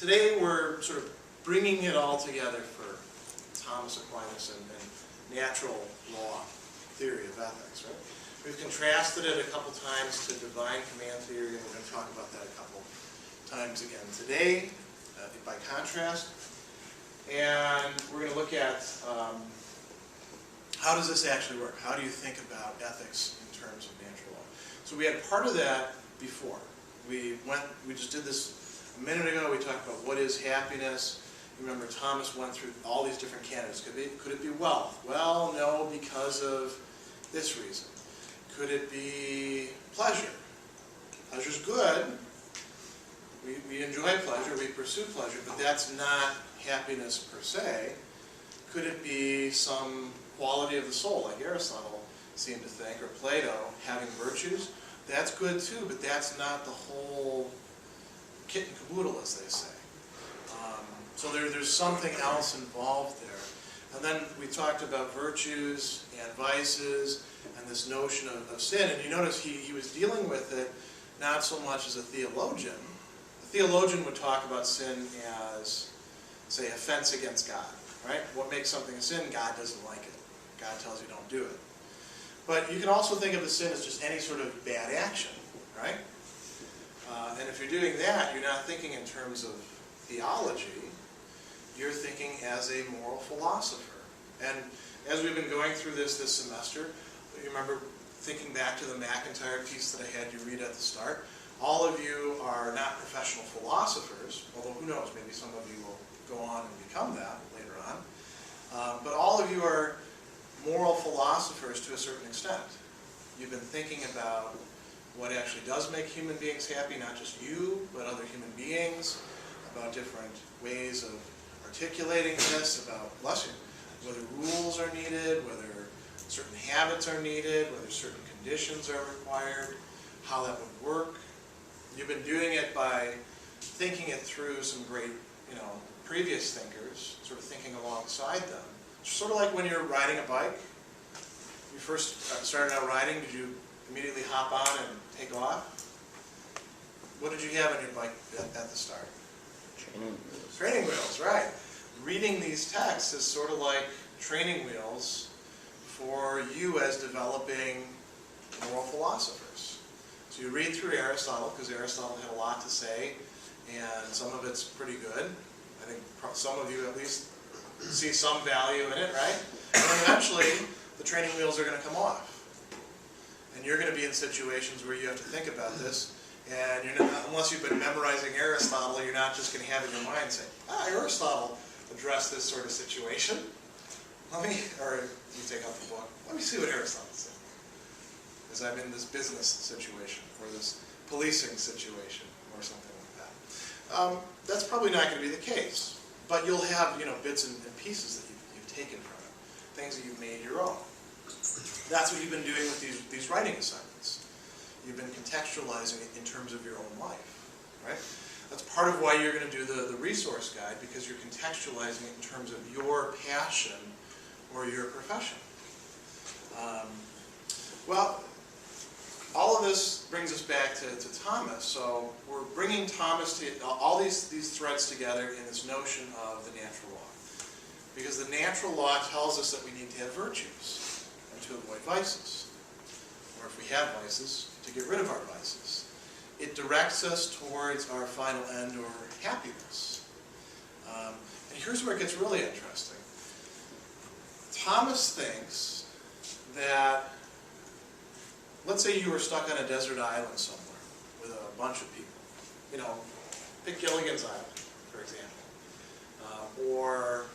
today we're sort of bringing it all together for Thomas Aquinas and natural law theory of ethics, right? We've contrasted it a couple times to divine command theory, and we're going to talk about that a couple times again today, by contrast. And we're going to look at how does this actually work? How do you think about ethics in terms of natural law? So we had part of that before. We just did this a minute ago. We talked about what is happiness. You remember Thomas went through all these different candidates. Could it be wealth? Well, no, because of this reason. Could it be pleasure? Pleasure's good. We enjoy pleasure, we pursue pleasure, but that's not happiness per se. Could it be some quality of the soul, like Aristotle seemed to think, or Plato, having virtues? That's good too, but that's not the whole kit and caboodle, as they say. So there's something else involved there. And then we talked about virtues and vices and this notion of sin. And you notice he was dealing with it not so much as a theologian. A theologian would talk about sin as, say, offense against God, right? What makes something a sin? God doesn't like it. God tells you don't do it. But you can also think of a sin as just any sort of bad action, right? And if you're doing that, you're not thinking in terms of theology. You're thinking as a moral philosopher. And as we've been going through this semester, you remember thinking back to the McIntyre piece that I had you read at the start. All of you are not professional philosophers, although who knows, maybe some of you will go on and become that later on. But all of you are moral philosophers to a certain extent. You've been thinking about what actually does make human beings happy, not just you, but other human beings, about different ways of articulating this, about, bless you, whether rules are needed, whether certain habits are needed, whether certain conditions are required, how that would work. You've been doing it by thinking it through some great, previous thinkers, sort of thinking alongside them. Sort of like when you're riding a bike. You first started out riding, did you immediately hop on and take off? What did you have on your bike at the start? Training wheels. Training wheels, right. Reading these texts is sort of like training wheels for you as developing moral philosophers. So you read through Aristotle, because Aristotle had a lot to say, and some of it's pretty good. I think some of you at least see some value in it, right? And then eventually, the training wheels are going to come off. And you're going to be in situations where you have to think about this, and you're not, unless you've been memorizing Aristotle, you're not just going to have in your mind say, Aristotle addressed this sort of situation. Or you take out the book, let me see what Aristotle said. Because I'm in this business situation, or this policing situation, or something like that. That's probably not going to be the case. But you'll have, bits and pieces that you've taken from it, things that you've made your own. That's what you've been doing with these writing assignments. You've been contextualizing it in terms of your own life, right? That's part of why you're going to do the resource guide, because you're contextualizing it in terms of your passion or your profession. Well, all of this brings us back to Thomas. So we're bringing Thomas to all these threads together in this notion of the natural law. Because the natural law tells us that we need to have virtues and to avoid vices. Or if we have vices, to get rid of our vices. It directs us towards our final end, or happiness. And here's where it gets really interesting. Thomas thinks that, let's say you were stuck on a desert island somewhere with a bunch of people. Pick Gilligan's Island, for example. Or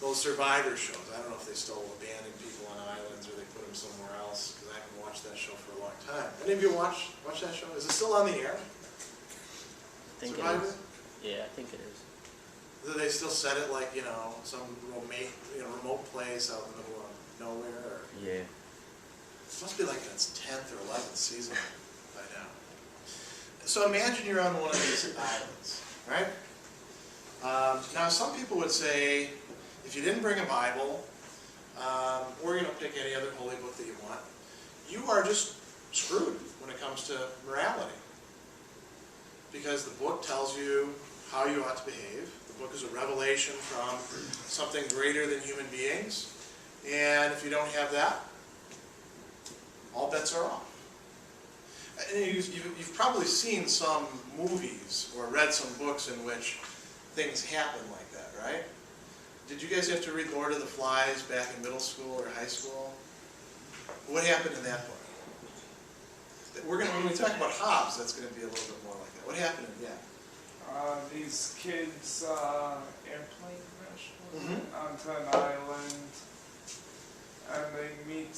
those Survivor shows. I don't know if they still abandon people on islands or they put them somewhere else, because I haven't watched that show for a long time. Any of you watch that show? Is it still on the air? I think Survivor? it is. Yeah, I think it is. Do they still set it like, some remote place out in the middle of nowhere? Or? Yeah. It must be like its 10th or 11th season by now. So imagine you're on one of these islands, right? Now some people would say, if you didn't bring a Bible, or pick any other holy book that you want, you are just screwed when it comes to morality. Because the book tells you how you ought to behave. The book is a revelation from something greater than human beings. And if you don't have that, all bets are off. And you've probably seen some movies or read some books in which things happen like that, right? Did you guys have to read Lord of the Flies back in middle school or high school? What happened in that book? When we talk about Hobbes, that's going to be a little bit more like that. What happened in that? These kids airplane crash onto an island, and they meet.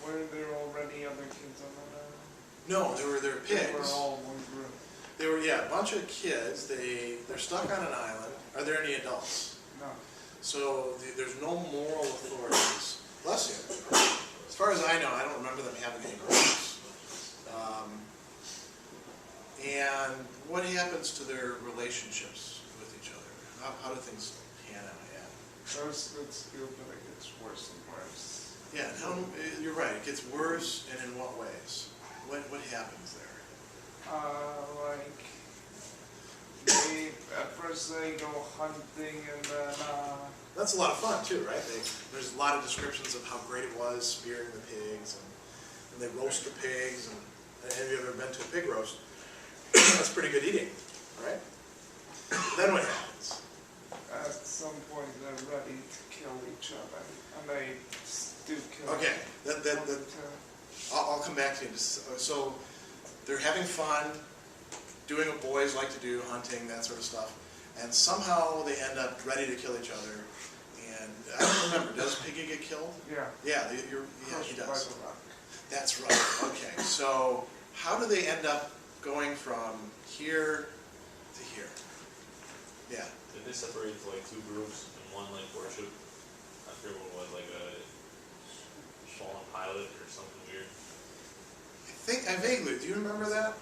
Were there already other kids on that island? No, there were pigs. They were all one group. They were, a bunch of kids. They're stuck on an island. Are there any adults? No. So there's no moral authorities. Bless you. As far as I know, I don't remember them having any groups. And what happens to their relationships with each other? How do things pan out? Yeah. First it's good, but it gets worse and worse. Yeah, you're right. It gets worse, and in what ways? What happens there? Like at first they go hunting, and then That's a lot of fun too, right? There's a lot of descriptions of how great it was spearing the pigs, and they roast the pigs. And have you ever been to a pig roast? That's pretty good eating, right? Then what happens? at some point they're ready to kill each other, and they do kill. Okay, I'll come back to you. So they're having fun, doing what boys like to do, hunting, that sort of stuff, and somehow they end up ready to kill each other. And I don't remember, does Piggy get killed? Yeah. Yeah, he Crushed by does. the rock. That's right. Okay, so how do they end up going from here to here? Yeah. Did they separate into like two groups and one like worship? I forget what it was, like a fallen pilot or something weird. I vaguely, do you remember that?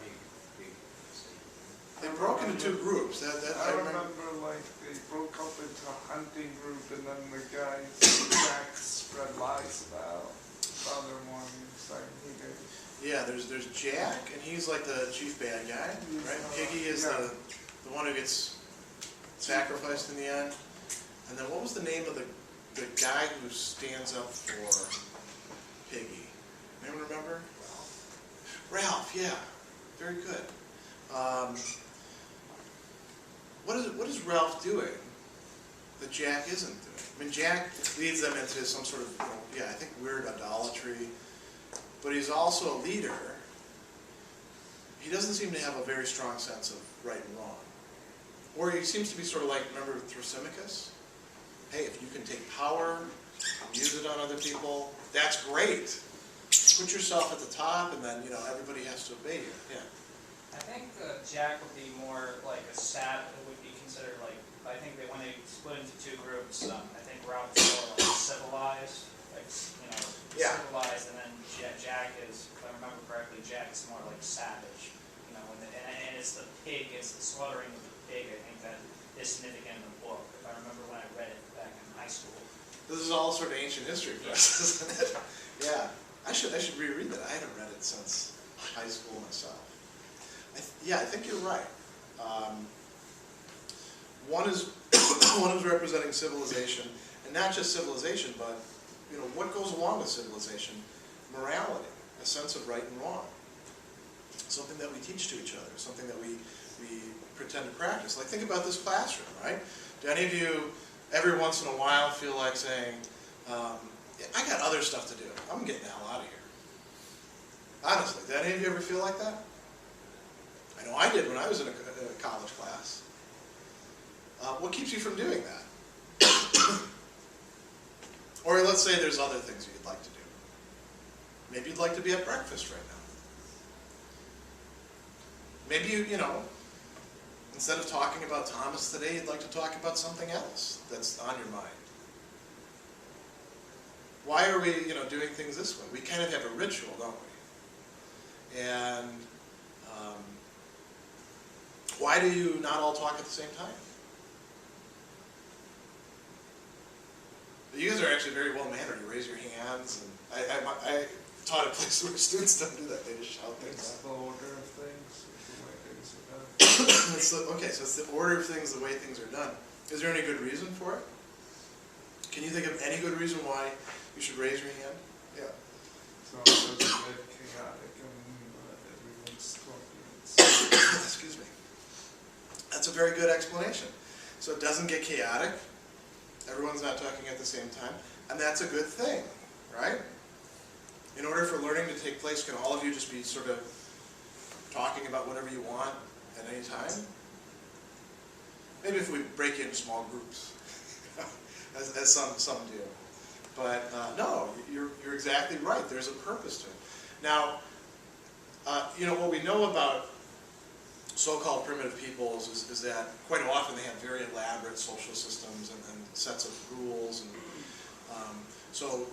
They broke into two groups. I remember like they broke up into a hunting group, and then the guys Jack spread lies about the other one saying he did. Yeah, there's Jack, and he's like the chief bad guy, right? Piggy is the one who gets sacrificed in the end. And then what was the name of the guy who stands up for Piggy? Anyone remember? Ralph, yeah. Very good. What is Ralph doing that Jack isn't doing? I mean, Jack leads them into some sort of, I think weird idolatry, but he's also a leader. He doesn't seem to have a very strong sense of right and wrong. Or he seems to be sort of like, remember Thrasymachus? Hey, if you can take power, use it on other people, that's great. Put yourself at the top, and then, everybody has to obey you. Yeah. I think Jack would be more like a would be considered like, I think that when they split into two groups, I think Ralph is more like civilized, civilized, and then Jack is, if I remember correctly, Jack is more like savage, and it's the pig, it's the slaughtering of the pig, I think that is significant in the book, if I remember when I read it back in high school. This is all sort of ancient history for us, isn't it? Yeah. I should reread that. I haven't read it since high school myself. I think you're right. One is representing civilization, and not just civilization, but what goes along with civilization? Morality, a sense of right and wrong, something that we teach to each other, something that we pretend to practice. Like, think about this classroom, right? Do any of you every once in a while feel like saying, I got other stuff to do. I'm getting the hell out of here. Honestly, did any of you ever feel like that? I know I did when I was in a college class. What keeps you from doing that? Or let's say there's other things you'd like to do. Maybe you'd like to be at breakfast right now. Maybe instead of talking about Thomas today, you'd like to talk about something else that's on your mind. Why are we, doing things this way? We kind of have a ritual, don't we? And why do you not all talk at the same time? You guys are actually very well mannered. You raise your hands, and I taught a place where students don't do that. They just shout things It's out. the order of things, the way things Okay, so it's the order of things, the way things are done. Is there any good reason for it? Can you think of any good reason why you should raise your hand? Yeah. So it doesn't get chaotic and everyone's talking. Excuse me. That's a very good explanation. So it doesn't get chaotic. Everyone's not talking at the same time. And that's a good thing, right? In order for learning to take place, can all of you just be sort of talking about whatever you want at any time? Maybe if we break into small groups, as some do. But no, you're exactly right. There's a purpose to it. Now, what we know about so-called primitive peoples is that quite often they have very elaborate social systems and sets of rules. And so,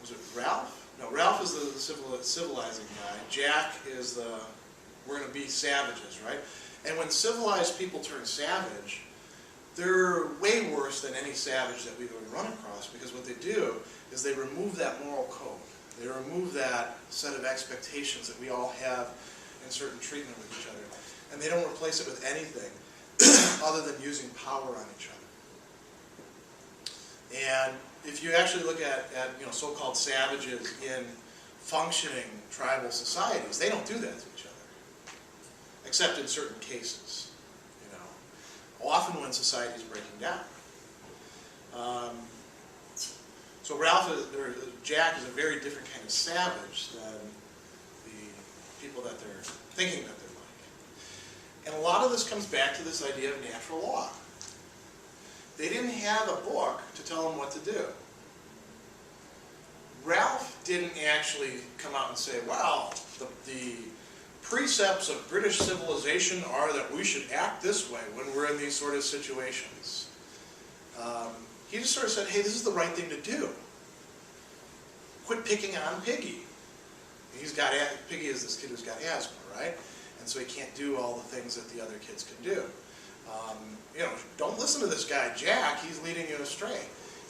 was it Ralph? No, Ralph is the civilizing guy. Jack is we're going to be savages, right? And when civilized people turn savage, they're way worse than any savage that we've ever run across, because what they do is they remove that moral code. They remove that set of expectations that we all have in certain treatment with each other. And they don't replace it with anything other than using power on each other. And if you actually look at so-called savages in functioning tribal societies, they don't do that to each other, except in certain cases. Often when society is breaking down. So Jack is a very different kind of savage than the people that they're thinking that they're like. And a lot of this comes back to this idea of natural law. They didn't have a book to tell them what to do. Ralph didn't actually come out and say, well, the precepts of British civilization are that we should act this way when we're in these sort of situations. He just sort of said, hey, this is the right thing to do. Quit picking on Piggy. Piggy is this kid who's got asthma, right? And so he can't do all the things that the other kids can do. Don't listen to this guy, Jack. He's leading you astray.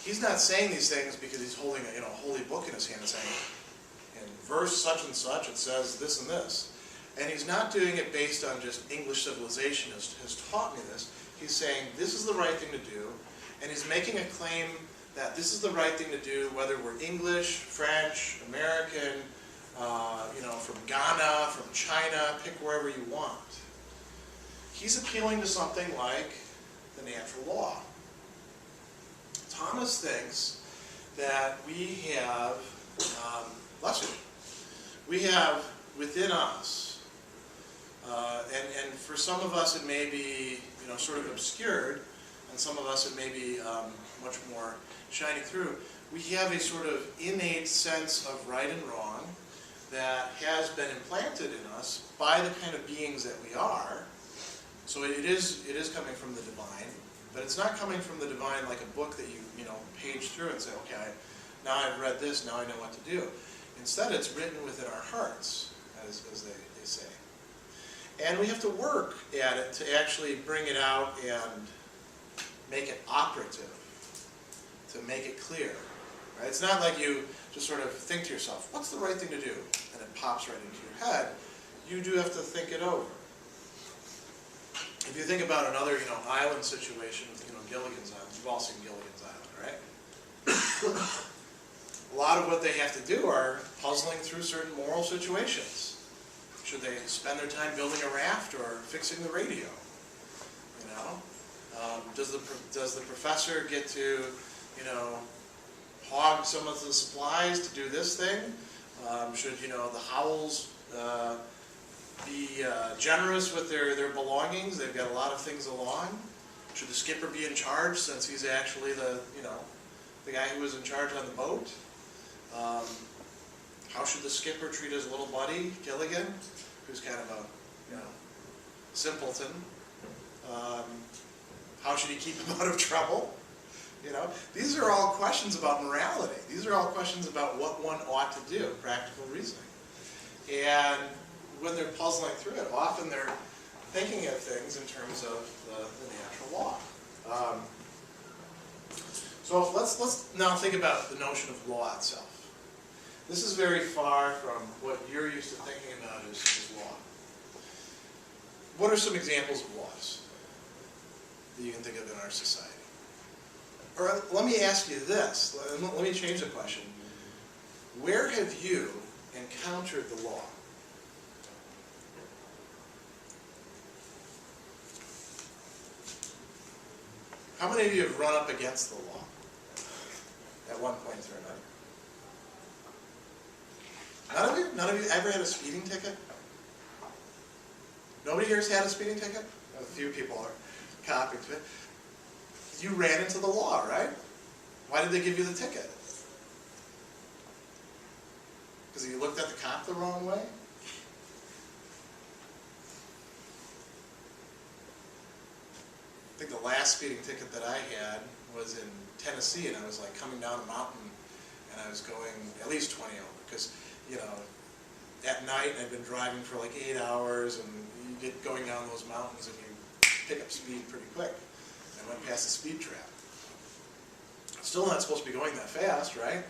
He's not saying these things because he's holding a holy book in his hand and saying, in verse such and such, it says this and this. And he's not doing it based on just English civilization has taught me this. He's saying this is the right thing to do, and he's making a claim that this is the right thing to do whether we're English, French, American, from Ghana, from China, pick wherever you want. He's appealing to something like the natural law. Thomas thinks that we have, we have within us, and for some of us it may be sort of obscured, and some of us it may be much more shining through. We have a sort of innate sense of right and wrong that has been implanted in us by the kind of beings that we are. So it is coming from the divine, but it's not coming from the divine like a book that you page through and say, okay, now I've read this, now I know what to do. Instead, it's written within our hearts, as they say. And we have to work at it to actually bring it out and make it operative, to make it clear. Right? It's not like you just sort of think to yourself, what's the right thing to do? And it pops right into your head. You do have to think it over. If you think about another, island situation with, Gilligan's Island, you've all seen Gilligan's Island, right? A lot of what they have to do are puzzling through certain moral situations. Should they spend their time building a raft or fixing the radio? Does the professor get to, hog some of the supplies to do this thing? Should, the Howells be generous with their belongings? They've got a lot of things along. Should the skipper be in charge since he's actually the guy who was in charge on the boat? How should the skipper treat his little buddy, Gilligan, who's kind of a, simpleton? How should he keep him out of trouble? These are all questions about morality. These are all questions about what one ought to do, practical reasoning. And when they're puzzling through it, often they're thinking of things in terms of the natural law. So let's now think about the notion of law itself. This is very far from what you're used to thinking about as law. what are some examples of laws that you can think of in our society? Or let me ask you this, let me change the question. Where have you encountered the law? How many of you have run up against the law at one point or another? None of you? None of you ever had a speeding ticket? Nobody here has had a speeding ticket? A few people are copying to it. You ran into the law, right? Why did they give you the ticket? Because you looked at the cop the wrong way? I think the last speeding ticket that I had was in Tennessee, and I was like coming down a mountain, and I was going at least 20 over, because, you know, at night I'd been driving for like 8 hours, and you get going down those mountains and you pick up speed pretty quick. I went past the speed trap. Still not supposed to be going that fast, right?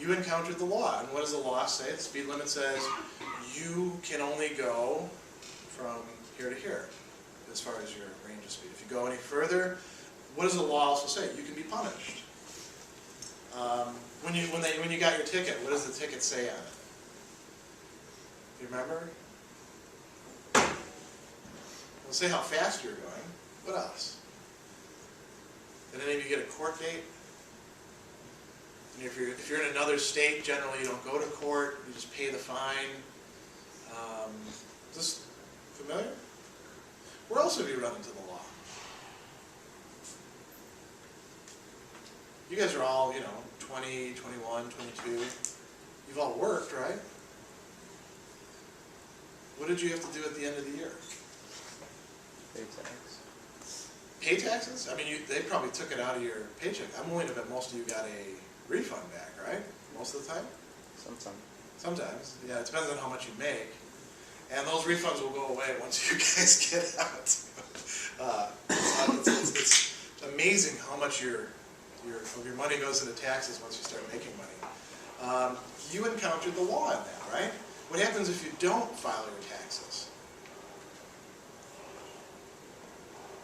You encountered the law, and what does the law say? The speed limit says you can only go from here to here as far as your range of speed. If you go any further, what does the law also say? You can be punished. When you got your ticket, what does the ticket say on it? Do you remember? It'll say how fast you're going. What else? Did any of you get a court date? And if you're in another state, generally you don't go to court, you just pay the fine. Is this familiar? Where else have you run into the law? You guys are all, 20, 21, 22. You've all worked, right? What did you have to do at the end of the year? Pay tax. Pay taxes? I mean, they probably took it out of your paycheck. I'm willing to bet most of you got a refund back, right? Most of the time? Sometimes. Sometimes. Yeah, it depends on how much you make. And those refunds will go away once you guys get out. It's amazing how much your money goes into taxes once you start making money. You encountered the law in that, right? What happens if you don't file your taxes?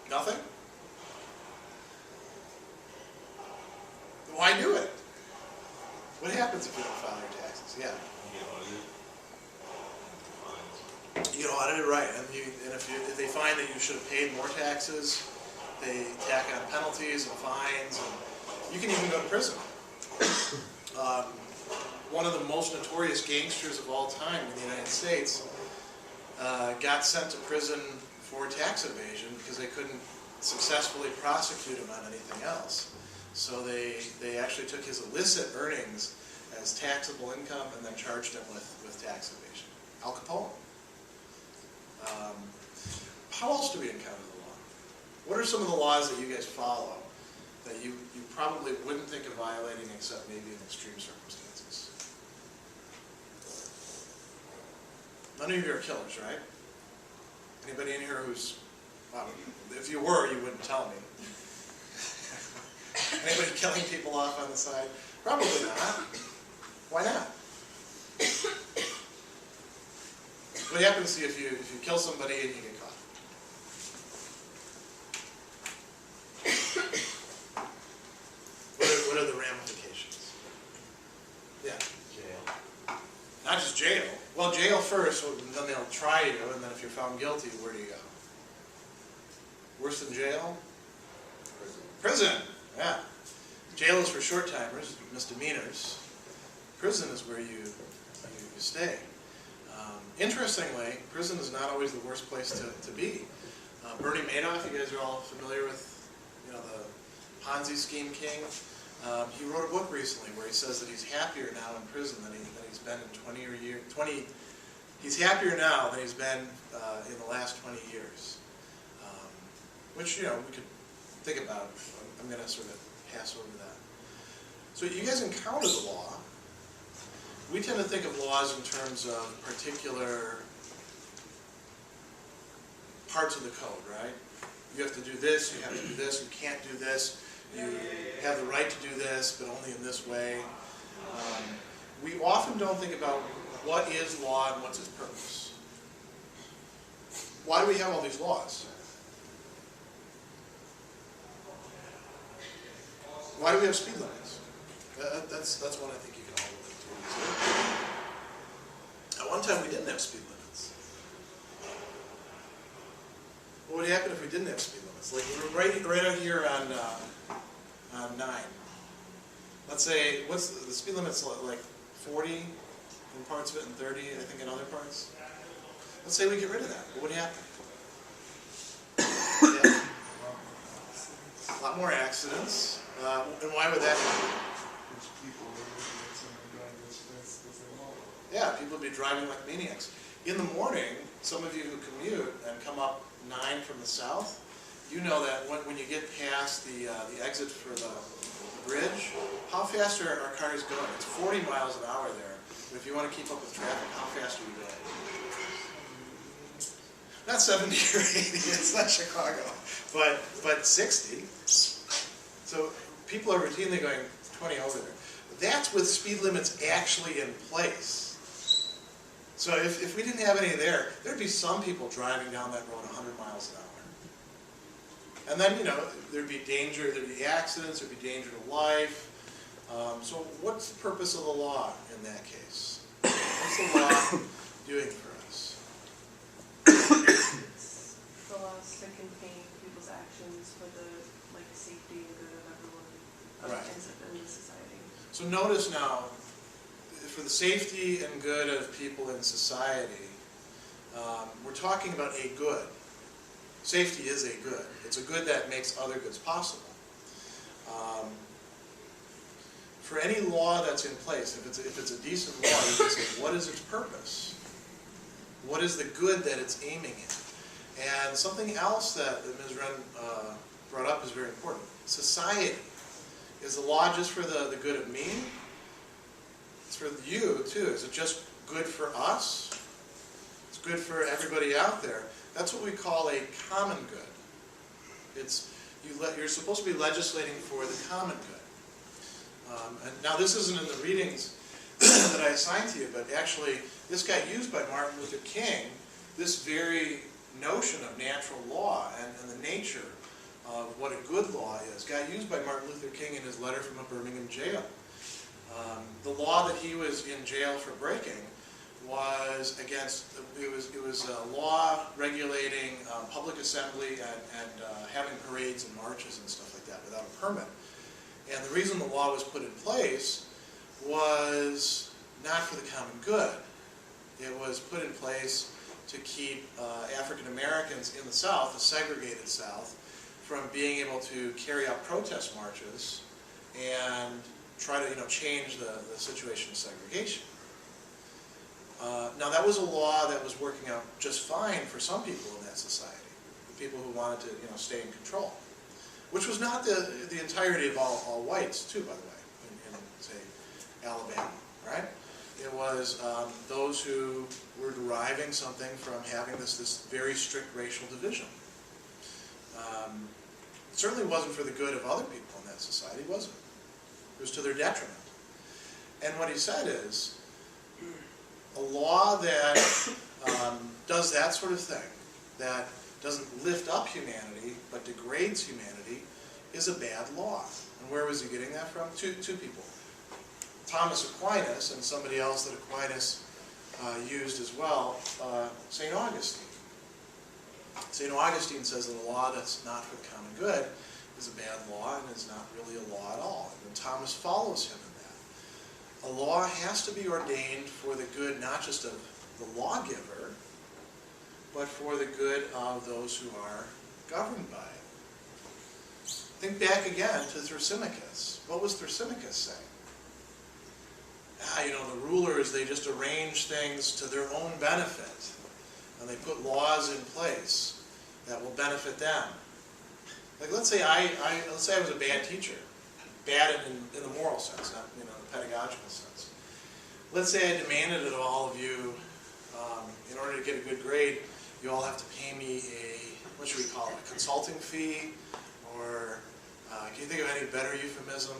Nothing? Why do it? What happens if you don't file your taxes? Yeah. You get audited. Fines. You get audited, right? And if they find that you should have paid more taxes, they tack on penalties and fines, and you can even go to prison. One of the most notorious gangsters of all time in the United States got sent to prison for tax evasion because they couldn't successfully prosecute him on anything else. So they actually took his illicit earnings as taxable income and then charged him with tax evasion. Al Capone. How else do we encounter the law? What are some of the laws that you guys follow that you probably wouldn't think of violating except maybe in extreme circumstances? None of you are killers, right? Anybody in here who's, well, if you were, you wouldn't tell me. Anybody killing people off on the side? Probably not. Why not? What happens to you if you kill somebody and you get caught? What are the ramifications? Yeah. Jail. Not just jail. Well, jail first, then they'll try you, and then if you're found guilty, where do you go? Worse than jail? Prison. Yeah. Jail is for short-timers, misdemeanors. Prison is where you stay. Interestingly, prison is not always the worst place to be. Bernie Madoff, you guys are all familiar with, the Ponzi scheme king. He wrote a book recently where he says that he's happier now in prison than he's been in He's happier now than he's been in the last 20 years. Which, we could think about. I'm going to sort of pass over that. So you guys encounter the law. We tend to think of laws in terms of particular parts of the code, right? You have to do this, you have to do this, you can't do this, you have the right to do this, but only in this way. We often don't think about what is law and what's its purpose? Why do we have all these laws? Why do we have speed limits? That's one I think you can all relate to. At one time we didn't have speed limits. What would happen if we didn't have speed limits? Like right out here on 9. Let's say, what's the speed limit's like 40 in parts of it and 30, I think, in other parts? Let's say we get rid of that. What would happen? Yeah. A lot more accidents. And why would that happen? Yeah, people would be driving like maniacs. In the morning, some of you who commute and come up 9 from the south, you know that when you get past the exit for the bridge, how fast are our cars going? It's 40 miles an hour there. But if you want to keep up with traffic, how fast are you going? Not 70 or 80, it's not Chicago, but 60. So people are routinely going 20 over there. That's with speed limits actually in place. So if we didn't have any there, there'd be some people driving down that road 100 miles an hour. And then, there'd be danger, there'd be accidents, there'd be danger to life. So what's the purpose of the law in that case? What's the law doing for us? It allows to contain people's actions for the safety and good of everyone in the society. So notice now, for the safety and good of people in society, we're talking about a good. Safety is a good. It's a good that makes other goods possible. For any law that's in place, if it's a decent law, you can say, what is its purpose? What is the good that it's aiming at? And something else that Ms. Wren brought up is very important. Society. Is the law just for the good of me? It's for you, too. Is it just good for us? It's good for everybody out there. That's what we call a common good. You're supposed to be legislating for the common good. And now this isn't in the readings that I assigned to you, but actually this got used by Martin Luther King, this very notion of natural law and the nature of what a good law is, got used by Martin Luther King in his letter from a Birmingham jail. The law that he was in jail for breaking was it was a law regulating public assembly and having parades and marches and stuff like that without a permit. And the reason the law was put in place was not for the common good. It was put in place to keep African Americans in the South, the segregated South, from being able to carry out protest marches and try to change the situation of segregation. Now that was a law that was working out just fine for some people in that society, the people who wanted to stay in control, which was not the entirety of all whites too, by the way, in say Alabama, right? It was those who were deriving something from having this very strict racial division. It certainly wasn't for the good of other people in that society, was it? It was to their detriment. And what he said is, a law that does that sort of thing, that doesn't lift up humanity, but degrades humanity, is a bad law. And where was he getting that from? Two people. Thomas Aquinas, and somebody else that Aquinas used as well, St. Augustine. St. Augustine says that a law that's not for the common good is a bad law and is not really a law at all. And Thomas follows him in that. A law has to be ordained for the good not just of the lawgiver, but for the good of those who are governed by it. Think back again to Thrasymachus. What was Thrasymachus saying? The rulers, they just arrange things to their own benefit. And they put laws in place that will benefit them. Like let's say I was a bad teacher, bad in the moral sense, not the pedagogical sense. Let's say I demanded of all of you, in order to get a good grade, you all have to pay me what should we call it, a consulting fee, or can you think of any better euphemism?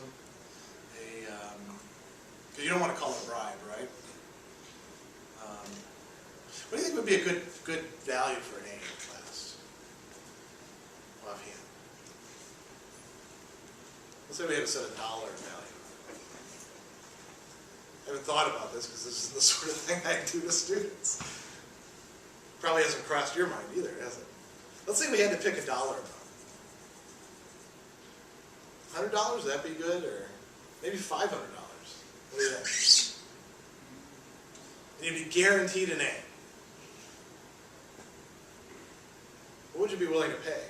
Because you don't want to call it a bribe, right? What do you think would be a good value for an A in class? Offhand. Let's say we had to set a dollar value. I haven't thought about this because this is the sort of thing I do to students. Probably hasn't crossed your mind either, has it? Let's say we had to pick a dollar amount. $100, would that be good? Or maybe $500? What do you think? And you'd be guaranteed an A. What would you be willing to pay?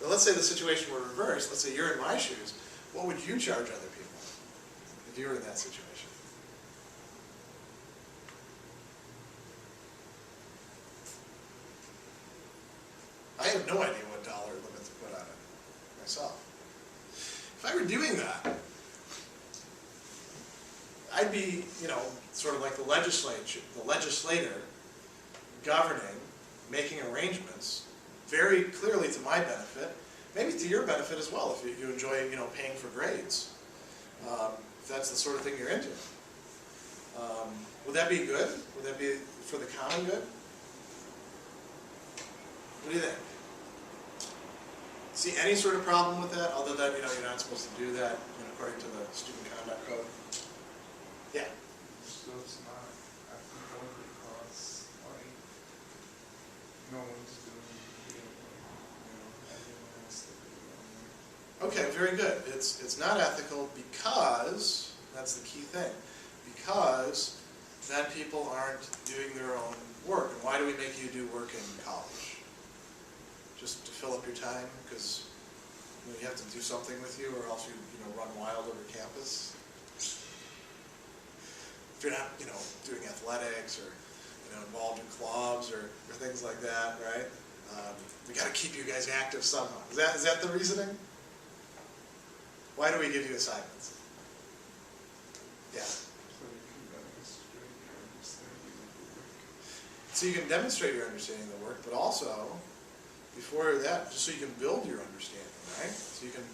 Well, let's say the situation were reversed. Let's say you're in my shoes. What would you charge other people if you were in that situation? I have no idea what dollar limit to put on it myself. If I were doing that, I'd be, sort of like the legislator governing, making arrangements very clearly to my benefit, maybe to your benefit as well if you enjoy, paying for grades. If that's the sort of thing you're into. Would that be good? Would that be for the common good? What do you think? See any sort of problem with that, other than, you're not supposed to do that, according to the student conduct code? Yeah. So it's not ethical because, no one's doing it, everyone else to do it. Okay, very good. It's not ethical because, that's the key thing, because then people aren't doing their own work. And why do we make you do work in college? Just to fill up your time because you have to do something with you, or else you run wild over campus. If you're not doing athletics or involved in clubs or things like that, right? We got to keep you guys active somehow. Is that the reasoning? Why do we give you assignments? Yeah. So you can demonstrate your understanding of the work, but also, before that, just so you can build your understanding, right? So you can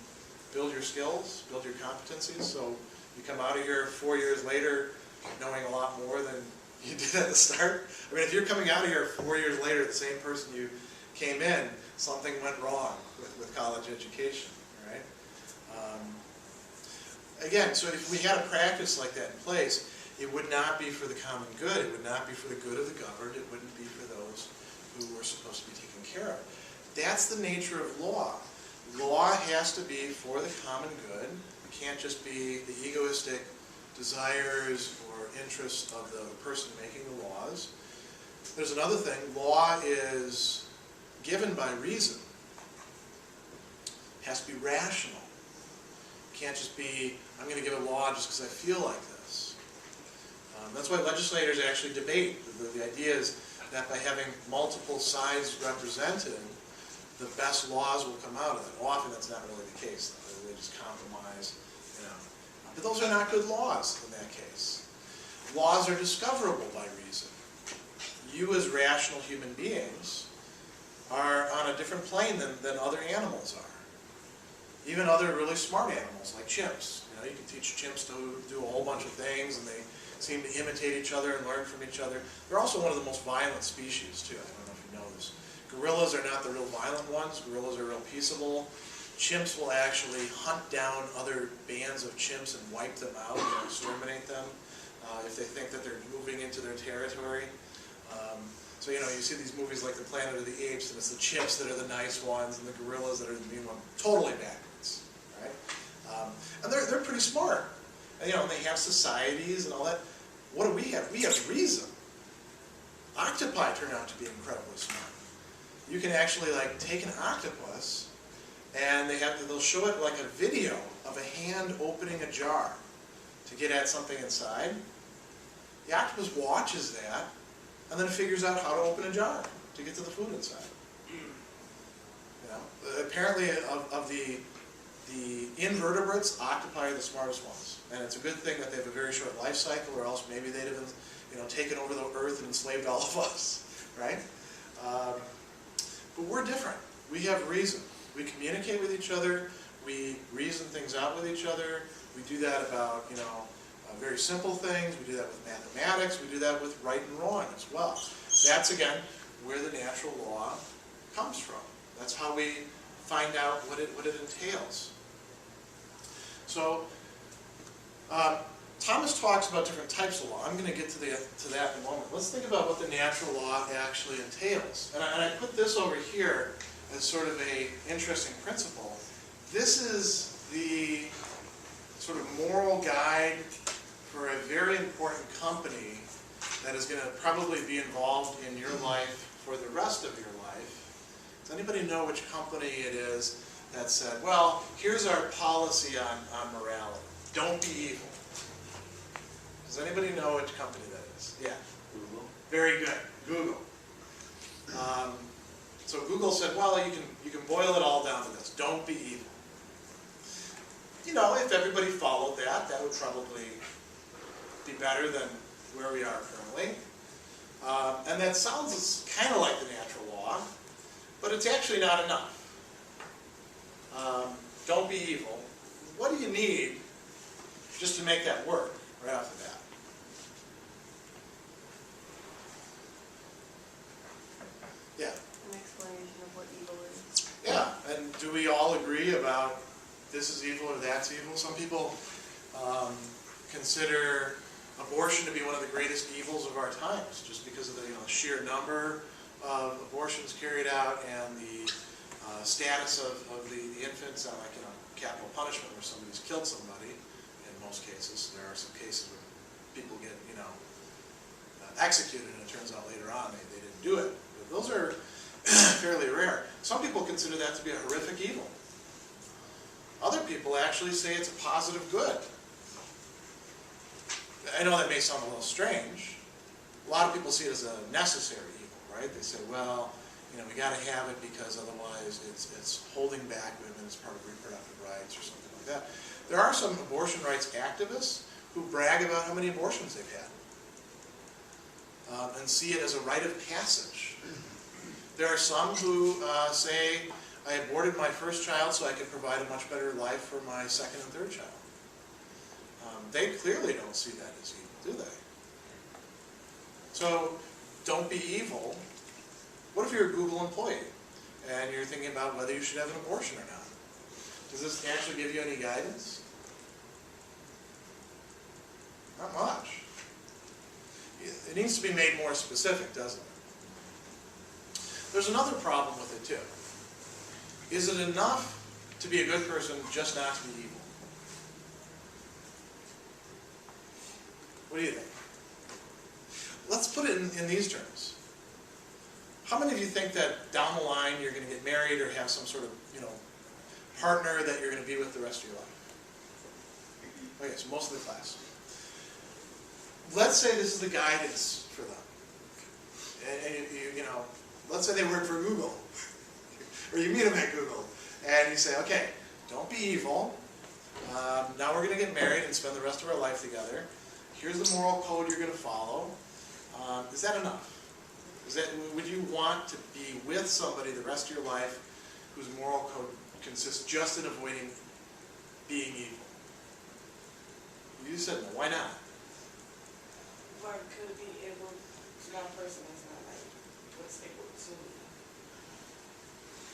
build your skills, build your competencies, so you come out of here 4 years later knowing a lot more than you did at the start. I mean, if you're coming out of here 4 years later, the same person you came in, something went wrong with college education, right? Again, so if we had a practice like that in place, it would not be for the common good. It would not be for the good of the governed. It wouldn't be for those who were supposed to be taken care of. That's the nature of law. Law has to be for the common good. It can't just be the egoistic desires or interests of the person making the laws. There's another thing. Law is given by reason. It has to be rational. It can't just be, I'm going to give a law just because I feel like this. That's why legislators actually debate. The idea is that by having multiple sides represented, the best laws will come out of it. Often that's not really the case. They just compromise, But those are not good laws in that case. Laws are discoverable by reason. You as rational human beings are on a different plane than other animals are. Even other really smart animals like chimps. You can teach chimps to do a whole bunch of things, and they seem to imitate each other and learn from each other. They're also one of the most violent species too. I don't know if you know this. Gorillas are not the real violent ones. Gorillas are real peaceable. Chimps will actually hunt down other bands of chimps and wipe them out and exterminate them if they think that they're moving into their territory. So you see these movies like The Planet of the Apes, and it's the chimps that are the nice ones and the gorillas that are the mean ones. Totally backwards, right? And they're pretty smart. And, they have societies and all that. What do we have? We have reason. Octopi turn out to be incredibly smart. You can actually take an octopus, and they'll show it like a video of a hand opening a jar to get at something inside. The octopus watches that, and then it figures out how to open a jar to get to the food inside. Apparently, of the invertebrates, octopi are the smartest ones, and it's a good thing that they have a very short life cycle, or else maybe they'd have taken over the earth and enslaved all of us, right? But we're different. We have reason. We communicate with each other. We reason things out with each other. We do that about very simple things. We do that with mathematics. We do that with right and wrong as well. That's, again, where the natural law comes from. That's how we find out what it entails. So, Thomas talks about different types of law. I'm going to get to that in a moment. Let's think about what the natural law actually entails. And I put this over here as sort of an interesting principle. This is the sort of moral guide for a very important company that is going to probably be involved in your life for the rest of your life. Does anybody know which company it is that said, well, here's our policy on morality. Don't be evil. Does anybody know which company that is? Yeah. Google. Very good. Google. So Google said, well, you can boil it all down to this. Don't be evil. You know, if everybody followed that, that would probably be better than where we are currently. And that sounds kind of like the natural law, but it's actually not enough. Don't be evil. What do you need just to make that work right off the bat? Yeah. An explanation of what evil is. Yeah, and do we all agree about this is evil or that's evil? Some people consider abortion to be one of the greatest evils of our times, just because of the sheer number of abortions carried out and the status of the infants on like capital punishment where somebody's killed somebody. In most cases, there are some cases where people get executed, and it turns out later on they didn't do it. But those are fairly rare. Some people consider that to be a horrific evil. Other people actually say it's a positive good. I know that may sound a little strange. A lot of people see it as a necessary evil, right? They say, well, we got to have it because otherwise it's holding back women as part of reproductive rights or something like that. There are some abortion rights activists who brag about how many abortions they've had and see it as a rite of passage. There are some who say, I aborted my first child so I could provide a much better life for my second and third child. They clearly don't see that as evil, do they? So, don't be evil. What if you're a Google employee and you're thinking about whether you should have an abortion or not? Does this actually give you any guidance? Not much. It needs to be made more specific, doesn't it? There's another problem with it too. Is it enough to be a good person just not to be evil? What do you think? Let's put it in these terms. How many of you think that down the line you're going to get married or have some sort of, partner that you're going to be with the rest of your life? Okay, so most of the class. Let's say this is the guidance for them. And let's say they work for Google. Or you meet them at Google. And you say, okay, don't be evil. Now we're going to get married and spend the rest of our life together. Here's the moral code you're going to follow. Is that enough? Would you want to be with somebody the rest of your life whose moral code consists just in avoiding being evil? You said no. Why not? Or could be able to one person is not like what's able to.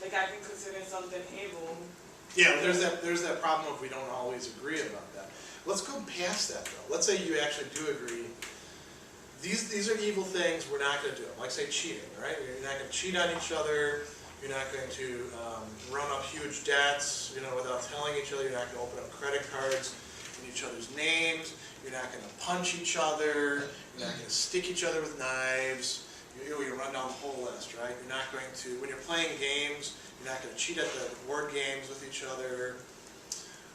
Like I can consider something able. Yeah, there's that problem if we don't always agree about that. Let's go past that though. Let's say you actually do agree. These are evil things, we're not going to do them. Like say cheating, right? You're not going to cheat on each other. You're not going to run up huge debts, without telling each other. You're not going to open up credit cards in each other's names. You're not going to punch each other. You're not going to stick each other with knives. You run down the whole list, right? You're not going to, when you're playing games, you're not going to cheat at the board games with each other.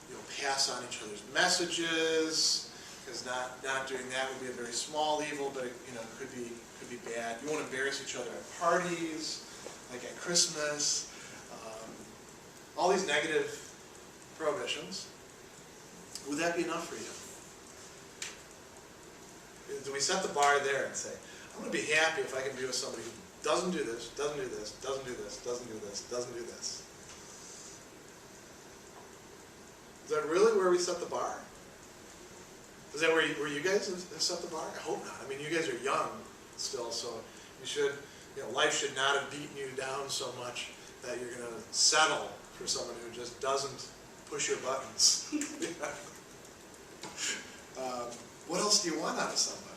You'll pass on each other's messages, because not doing that would be a very small evil, but it could be bad. You won't embarrass each other at parties, like at Christmas. All these negative prohibitions. Would that be enough for you? Do we set the bar there and say, I'm going to be happy if I can be with somebody who doesn't do this, doesn't do this, doesn't do this, doesn't do this, doesn't do this? Is that really where we set the bar? Is that where you guys have set the bar? I hope not. I mean, you guys are young still, so you should, life should not have beaten you down so much that you're going to settle for someone who just doesn't push your buttons. What else do you want out of somebody?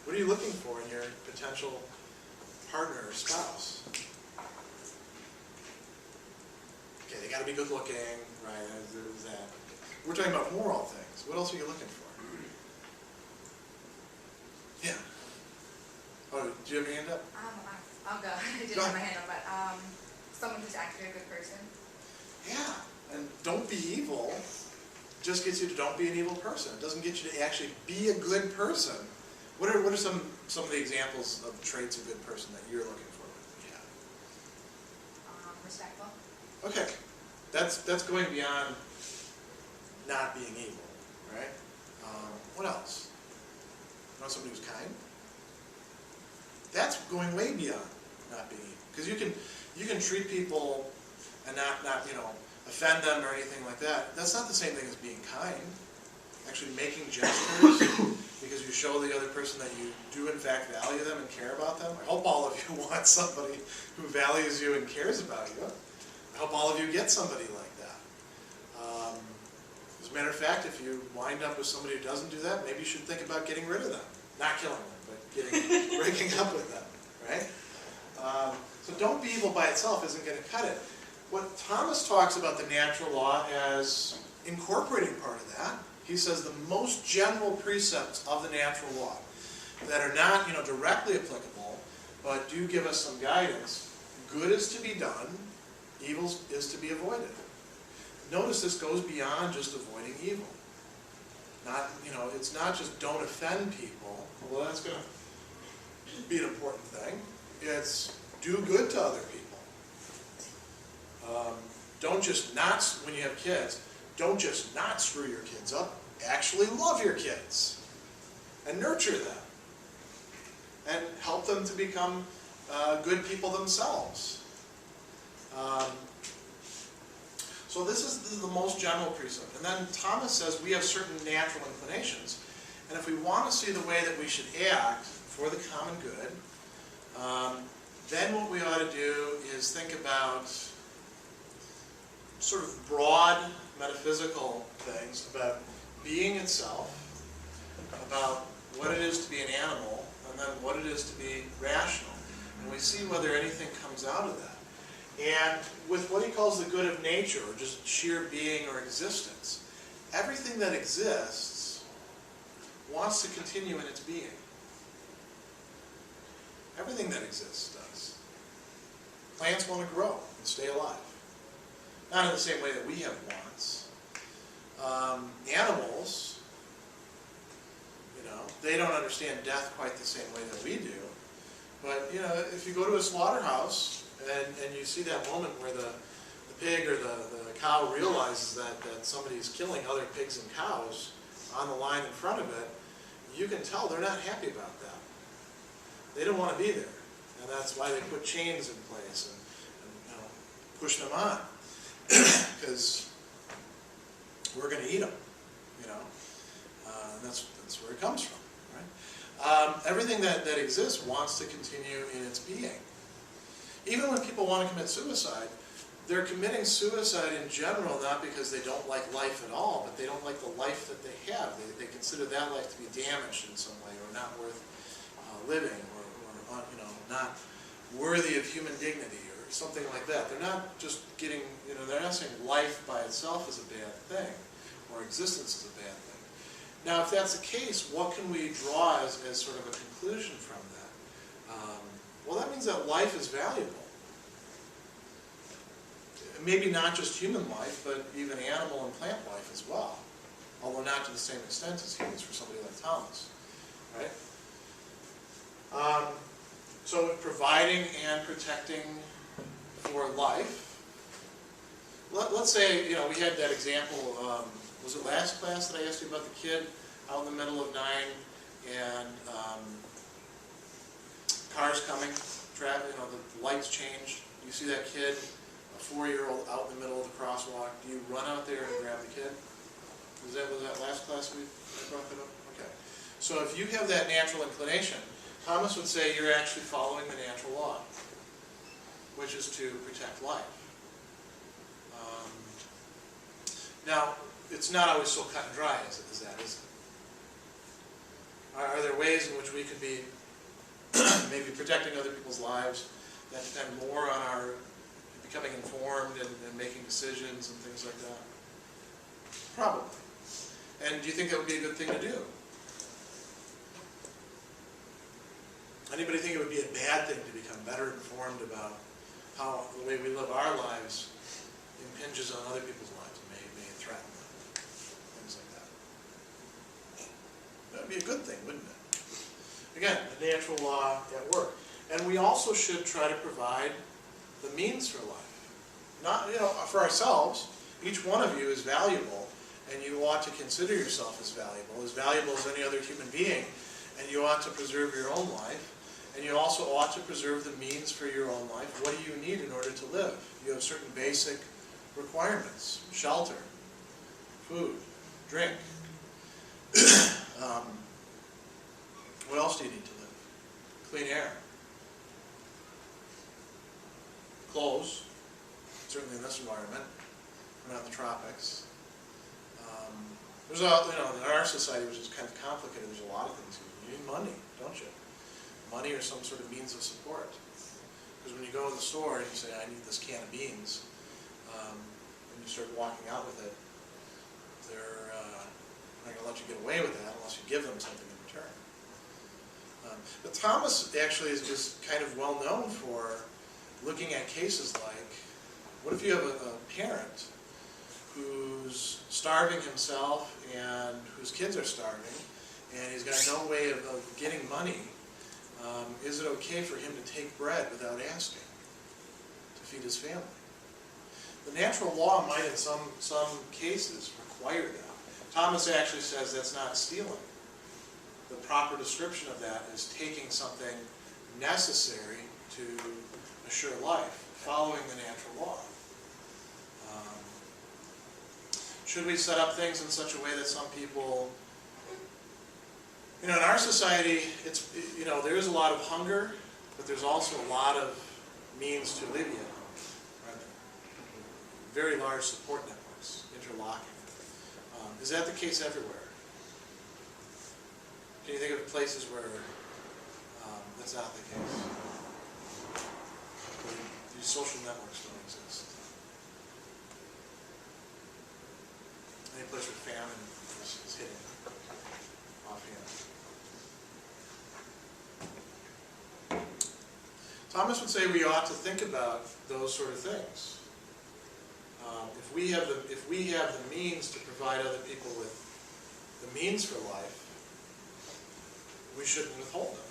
What are you looking for in your potential partner or spouse? Okay, they got to be good looking, right? There's that. We're talking about moral things. What else are you looking for? Yeah. Oh, do you have your hand up? I'll go. I didn't Go have my ahead. hand up, but someone who's actually a good person. Yeah. And don't be evil just gets you to don't be an evil person. It doesn't get you to actually be a good person. What are some of the examples of traits of a good person that you're looking for? Yeah. Respectful. Okay. That's going beyond not being evil, right? What else? You want somebody who's kind? That's going way beyond not being evil. Because you can treat people and not offend them or anything like that. That's not the same thing as being kind. Actually making gestures because you show the other person that you do in fact value them and care about them. I hope all of you want somebody who values you and cares about you. I hope all of you get somebody like that. As a matter of fact, if you wind up with somebody who doesn't do that, maybe you should think about getting rid of them. Not killing them, but breaking up with them, right? So don't be evil by itself isn't going to cut it. What Thomas talks about the natural law as incorporating part of that, he says the most general precepts of the natural law that are not directly applicable, but do give us some guidance. Good is to be done, evil is to be avoided. Notice this goes beyond just avoiding evil. It's not just don't offend people, although that's going to be an important thing. It's do good to other people. Don't just not, when you have kids, don't just not screw your kids up. Actually love your kids and nurture them and help them to become good people themselves. So this is the most general precept. And then Thomas says we have certain natural inclinations. And if we want to see the way that we should act for the common good, then what we ought to do is think about sort of broad metaphysical things about being itself, about what it is to be an animal, and then what it is to be rational. And we see whether anything comes out of that. And with what he calls the good of nature, or just sheer being or existence, everything that exists wants to continue in its being. Everything that exists does. Plants want to grow and stay alive. Not in the same way that we have wants. Animals, they don't understand death quite the same way that we do. But, if you go to a slaughterhouse and you see that moment where the pig or the cow realizes that somebody's killing other pigs and cows on the line in front of it, you can tell they're not happy about that. They don't want to be there. And that's why they put chains in place and push them on. Because we're going to eat them, and that's where it comes from, right? Everything that exists wants to continue in its being. Even when people want to commit suicide, they're committing suicide in general not because they don't like life at all, but they don't like the life that they have. They consider that life to be damaged in some way, or not worth living, or not worthy of human dignity, or something like that. They're not just getting, they're not saying life by itself is a bad thing, or existence is a bad thing. Now, if that's the case, what can we draw as sort of a conclusion from that? Well, that means that life is valuable. Maybe not just human life, but even animal and plant life as well. Although not to the same extent as humans for somebody like Thomas, right? So providing and protecting for life. Let's say, we had that example, was it last class that I asked you about the kid out in the middle of 9 and cars coming, traffic, the lights changed. You see that kid, a 4-year-old out in the middle of the crosswalk. Do you run out there and grab the kid? Was that last class we brought that up? Okay. So if you have that natural inclination, Thomas would say you're actually following the natural law, which is to protect life. Now, it's not always so cut and dry as that, is it? Are there ways in which we could be maybe protecting other people's lives that depend more on our becoming informed and making decisions and things like that? Probably. And do you think that would be a good thing to do? Anybody think it would be a bad thing to become better informed about how the way we live our lives impinges on other people's lives and may threaten them? Things like that. That would be a good thing, wouldn't it? Again, the natural law at work. And we also should try to provide the means for life. Not, for ourselves. Each one of you is valuable, and you ought to consider yourself as valuable as any other human being, and you ought to preserve your own life. And you also ought to preserve the means for your own life. What do you need in order to live? You have certain basic requirements: shelter, food, drink. What else do you need to live? Clean air. Clothes, certainly in this environment. We're not in the tropics. There's in our society, which is kind of complicated, there's a lot of things. You need money, don't you? Money or some sort of means of support. Because when you go to the store and you say, I need this can of beans, and you start walking out with it, they're not going to let you get away with that unless you give them something in return. But Thomas actually is kind of well known for looking at cases like, what if you have a parent who's starving himself and whose kids are starving, and he's got no way of getting money? Is it okay for him to take bread without asking to feed his family? The natural law might in some cases require that. Thomas actually says that's not stealing. The proper description of that is taking something necessary to assure life, following the natural law. Should we set up things in such a way that some people... in our society, there is a lot of hunger, but there's also a lot of means to alleviate hunger. Right? Very large support networks, interlocking. Is that the case everywhere? Can you think of places where that's not the case? Where these social networks don't exist? Any place where famine is hitting offhand? Thomas would say we ought to think about those sort of things. If we have the means to provide other people with the means for life, we shouldn't withhold them.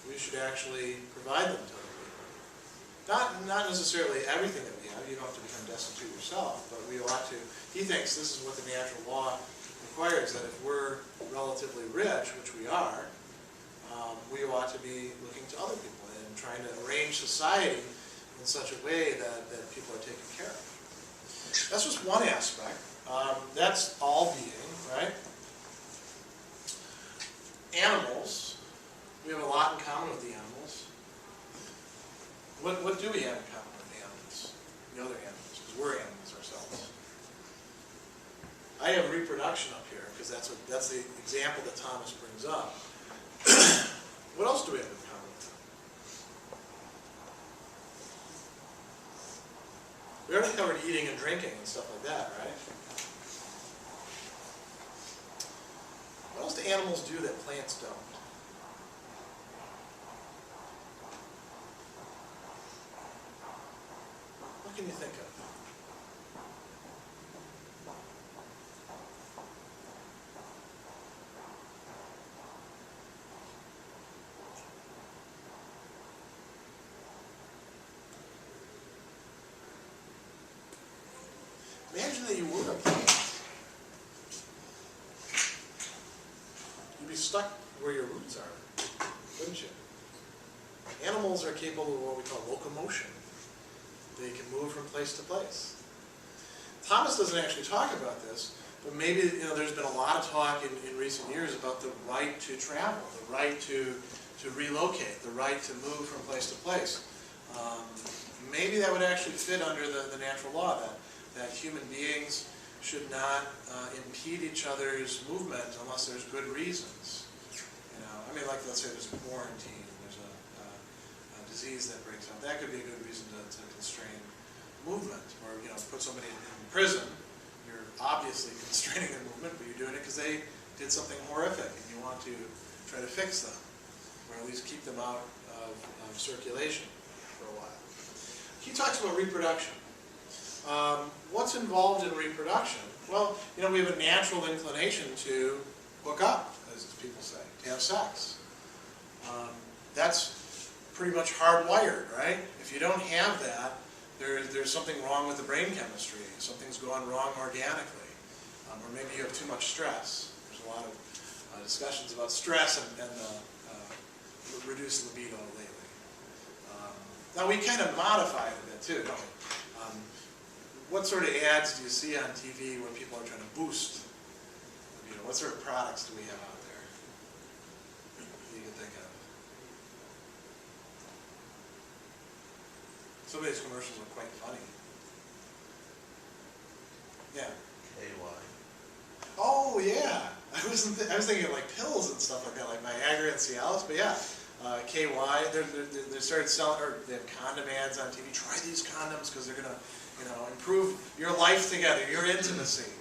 We should actually provide them to other people. Not necessarily everything that we have. You don't have to become destitute yourself, but we ought to. He thinks this is what the natural law requires, that if we're relatively rich, which we are, we ought to be looking to other people and trying to arrange society in such a way that people are taken care of. That's just one aspect. That's all being, right? Animals, we have a lot in common with the animals. What do we have in common with the animals? The other animals, because we're animals ourselves. I have reproduction up here, because that's the example that Thomas brings up. What else do we have in common with them? We already covered eating and drinking and stuff like that, right? What else do animals do that plants don't? What can you think of? Imagine that you were a plant. You'd be stuck where your roots are, wouldn't you? Animals are capable of what we call locomotion. They can move from place to place. Thomas doesn't actually talk about this, But maybe, there's been a lot of talk in recent years about the right to travel, the right to relocate, the right to move from place to place. Maybe that would actually fit under the natural law, that human beings should not impede each other's movement unless there's good reasons. Like let's say there's a quarantine, there's a disease that breaks out. That could be a good reason to constrain movement, or put somebody in prison. You're obviously constraining their movement, but you're doing it because they did something horrific, and you want to try to fix them, or at least keep them out of circulation for a while. He talks about reproduction. What's involved in reproduction? Well, we have a natural inclination to hook up, as people say, to have sex. That's pretty much hardwired, right? If you don't have that, there's something wrong with the brain chemistry. Something's going wrong organically. Or maybe you have too much stress. There's a lot of discussions about stress and reduced libido lately. Now we kind of modify it a bit too, don't we? What sort of ads do you see on TV where people are trying to boost libido? What sort of products do we have out there that you can think of? Some of these commercials are quite funny. Yeah. KY. Oh yeah. I was thinking of like pills and stuff like that, like Viagra and Cialis, but yeah. KY. They started selling, or they have condom ads on TV. Try these condoms because they're gonna, improve your life together, your intimacy.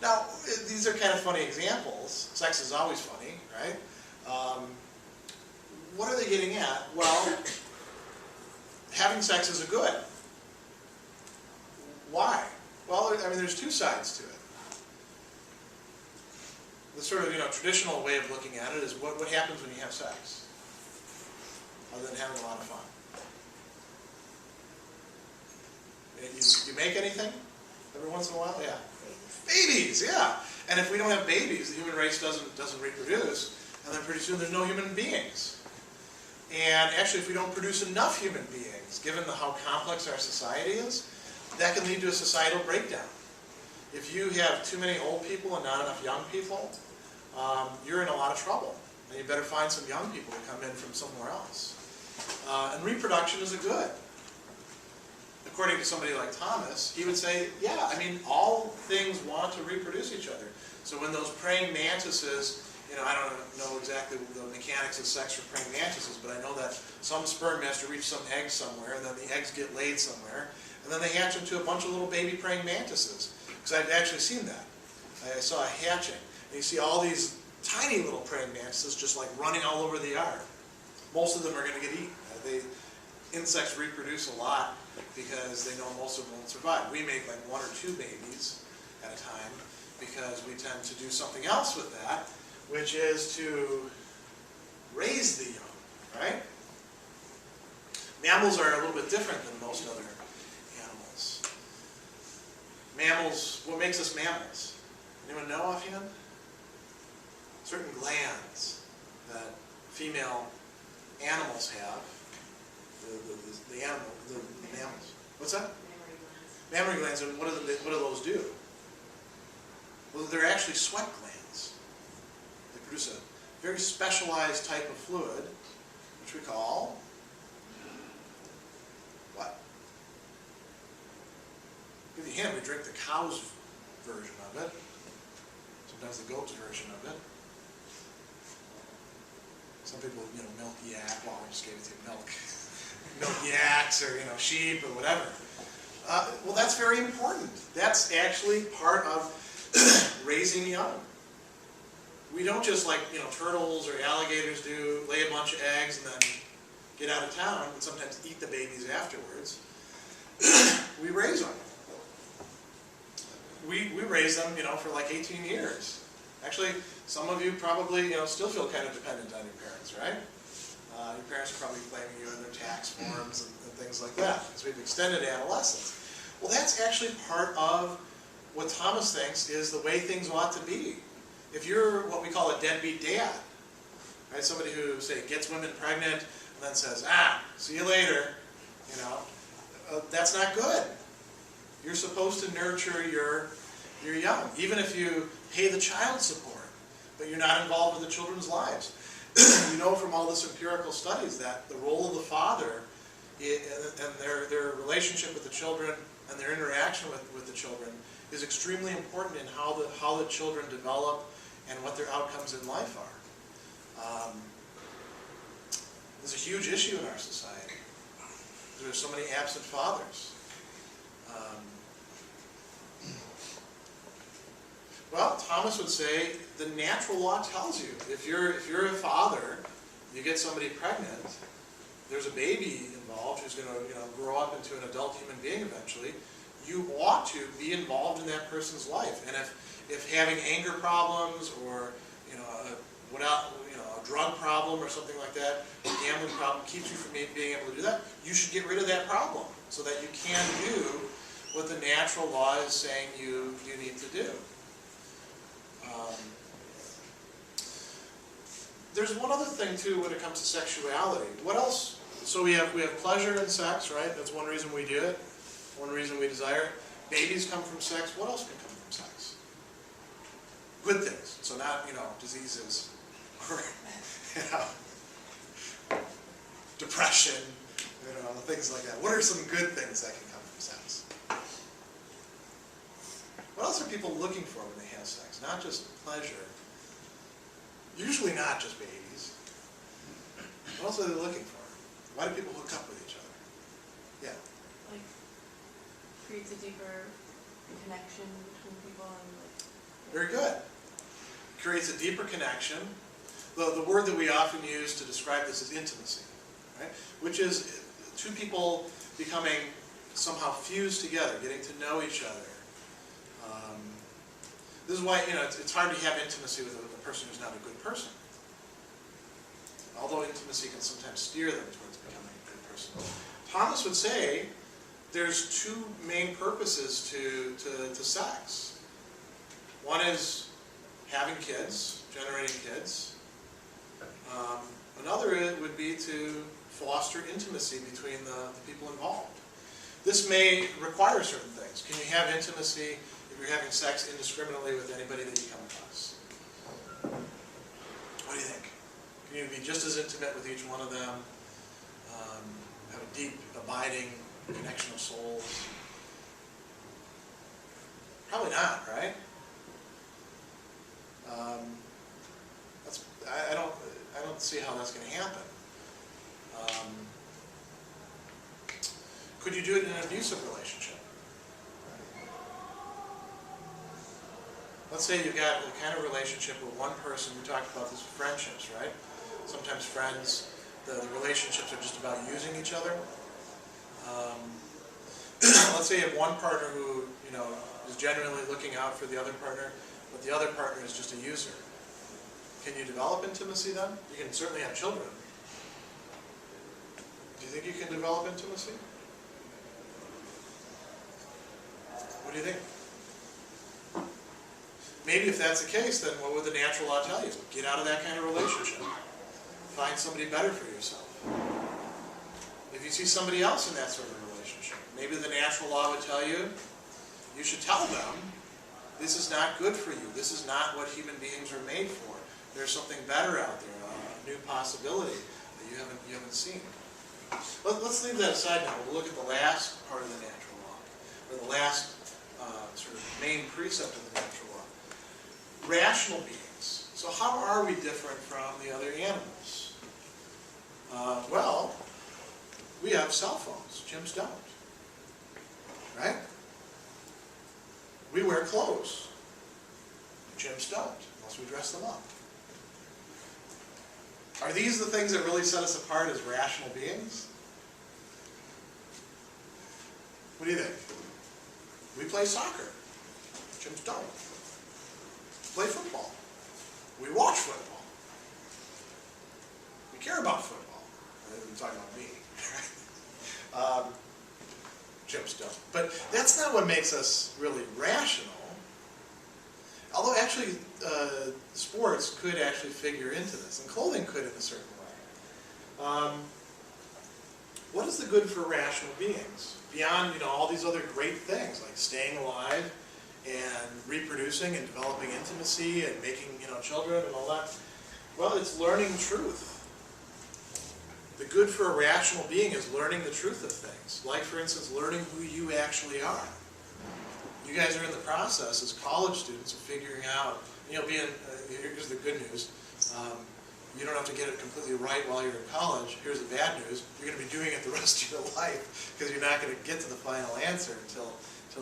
Now, these are kind of funny examples. Sex is always funny, right? What are they getting at? Well, having sex is a good. Why? Well, there's two sides to it. The sort of, traditional way of looking at it is what happens when you have sex, other than having a lot of fun. You make anything every once in a while? Yeah. Babies, yeah. And if we don't have babies, the human race doesn't reproduce, and then pretty soon there's no human beings. And actually, if we don't produce enough human beings, given how complex our society is, that can lead to a societal breakdown. If you have too many old people and not enough young people, you're in a lot of trouble. And you better find some young people to come in from somewhere else. And reproduction is a good. According to somebody like Thomas, he would say, yeah, all things want to reproduce each other. So when those praying mantises, I don't know exactly the mechanics of sex for praying mantises, but I know that some sperm has to reach some eggs somewhere, and then the eggs get laid somewhere, and then they hatch into a bunch of little baby praying mantises. Because I've actually seen that. I saw a hatching. And you see all these tiny little praying mantises just like running all over the yard. Most of them are going to get eaten. Insects reproduce a lot because they know most of them won't survive. We make like 1 or 2 babies at a time because we tend to do something else with that, which is to raise the young, right? Mammals are a little bit different than most other animals. Mammals, what makes us mammals? Anyone know offhand? Certain glands that female animals have. The mammals. What's that? Mammary glands. And what do those do? Well, they're actually sweat glands. They produce a very specialized type of fluid, which we call what? Give you a hint. We drink the cow's version of it. Sometimes the goat's version of it. Some people, milk yak. Well, I just gave it to you, milk. Milk yaks or, sheep or whatever. Well, that's very important. That's actually part of raising young. We don't just like, turtles or alligators do, lay a bunch of eggs and then get out of town and sometimes eat the babies afterwards. We raise them. We raise them, for like 18 years. Actually, some of you probably, still feel kind of dependent on your parents, right? Your parents are probably blaming you in their tax forms and things like that, because we've extended adolescence. Well, that's actually part of what Thomas thinks is the way things ought to be. If you're what we call a deadbeat dad, right? Somebody who, say, gets women pregnant and then says, see you later, that's not good. You're supposed to nurture your you're young. Even if you pay the child support, but you're not involved with the children's lives. You know from all this empirical studies that the role of the father and their relationship with the children and their interaction with the children is extremely important in how the children develop and what their outcomes in life are. There's a huge issue in our society. There's so many absent fathers. Well, Thomas would say the natural law tells you if you're a father, you get somebody pregnant, there's a baby involved who's going to grow up into an adult human being eventually. You ought to be involved in that person's life, and if having anger problems or a drug problem or something like that, a gambling problem keeps you from being able to do that, you should get rid of that problem so that you can do what the natural law is saying you need to do. There's one other thing too when it comes to sexuality. What else? So we have pleasure in sex, right? That's one reason we do it. One reason we desire it. Babies come from sex. What else can come from sex? Good things. So not diseases or depression, things like that. What are some good things that can come from sex? What else are people looking for when they have sex? Not just pleasure. Usually not just babies. What else are they looking for? Why do people hook up with each other? Yeah. Like, creates a deeper connection between people and Very good. Creates a deeper connection. The word that we often use to describe this is intimacy, right? Which is two people becoming somehow fused together, getting to know each other. This is why it's hard to have intimacy with a person who's not a good person. Although intimacy can sometimes steer them towards becoming a good person. Thomas would say there's two main purposes to sex. One is having kids, generating kids. Another would be to foster intimacy between the people involved. This may require certain things. Can you have intimacy if you're having sex indiscriminately with anybody that you come across? What do you think? Can you be just as intimate with each one of them? Have a deep, abiding connection of souls? Probably not, right? I don't see how that's going to happen. Could you do it in an abusive relationship? Let's say you've got the kind of relationship with one person, we talked about this with friendships, right? Sometimes friends, the relationships are just about using each other. Let's say you have one partner who, is genuinely looking out for the other partner, but the other partner is just a user. Can you develop intimacy then? You can certainly have children. Do you think you can develop intimacy? What do you think? Maybe if that's the case, then what would the natural law tell you? Get out of that kind of relationship. Find somebody better for yourself. If you see somebody else in that sort of relationship, maybe the natural law would tell you, you should tell them, this is not good for you. This is not what human beings are made for. There's something better out there, a new possibility that you haven't seen. Let's leave that aside now. We'll look at the last part of the natural law, or the last sort of main precept of the natural law. Rational beings. So how are we different from the other animals? Well, we have cell phones. Chimps don't. Right? We wear clothes. Chimps don't, unless we dress them up. Are these the things that really set us apart as rational beings? What do you think? We play soccer. Chimps don't. Play football. We watch football. We care about football. I'm talking about me. Chimps don't. But that's not what makes us really rational. Although actually, sports could actually figure into this, and clothing could in a certain way. What is the good for rational beings? Beyond all these other great things, like staying alive and reproducing and developing intimacy and making, children and all that? Well, it's learning truth. The good for a rational being is learning the truth of things. Like, for instance, learning who you actually are. You guys are in the process as college students of figuring out, here's the good news. You don't have to get it completely right while you're in college. Here's the bad news. You're going to be doing it the rest of your life because you're not going to get to the final answer until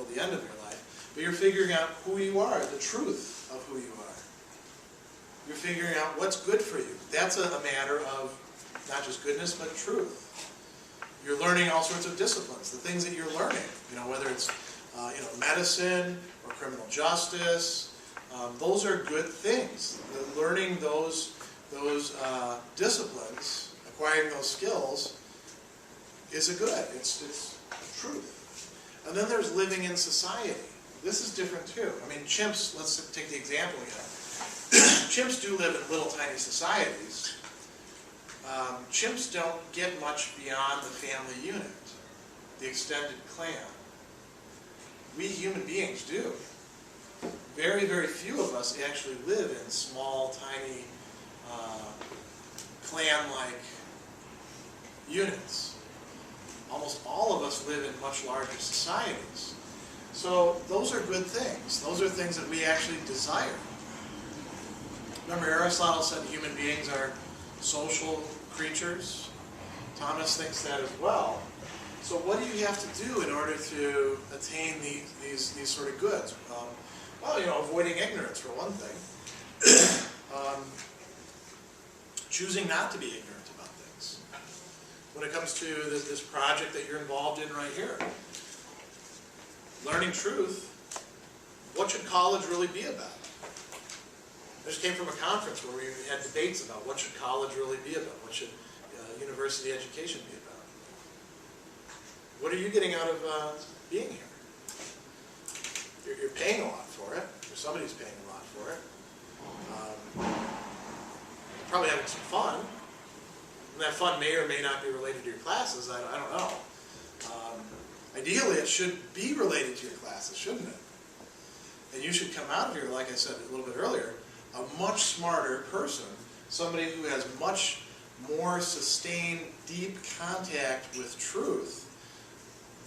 the end of your life. But you're figuring out who you are, the truth of who you are. You're figuring out what's good for you. That's a matter of not just goodness, but truth. You're learning all sorts of disciplines, the things that you're learning, whether it's medicine or criminal justice. Those are good things. Learning those disciplines, acquiring those skills, is a good. It's truth. And then there's living in society. This is different too. I mean, chimps, let's take the example again. Chimps do live in little tiny societies. Chimps don't get much beyond the family unit, the extended clan. We human beings do. Very, very few of us actually live in small, tiny, clan-like units. Almost all of us live in much larger societies. So those are good things. Those are things that we actually desire. Remember, Aristotle said human beings are social creatures. Thomas thinks that as well. So what do you have to do in order to attain these sort of goods? Well, avoiding ignorance for one thing. Choosing not to be ignorant about things. When it comes to this project that you're involved in right here, learning truth, what should college really be about? I just came from a conference where we had debates about what should college really be about, what should university education be about. What are you getting out of being here? You're paying a lot for it, or somebody's paying a lot for it. You're probably having some fun, and that fun may or may not be related to your classes, I don't know. Ideally, it should be related to your classes, shouldn't it? And you should come out of here, like I said a little bit earlier, a much smarter person, somebody who has much more sustained, deep contact with truth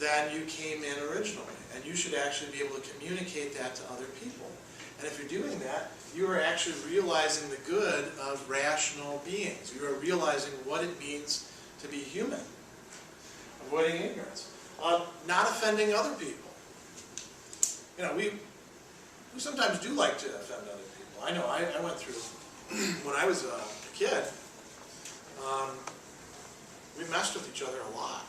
than you came in originally. And you should actually be able to communicate that to other people. And if you're doing that, you are actually realizing the good of rational beings. You are realizing what it means to be human. Avoiding ignorance. Not offending other people. We sometimes do like to offend other people. I know I went through, when I was a kid, we messed with each other a lot.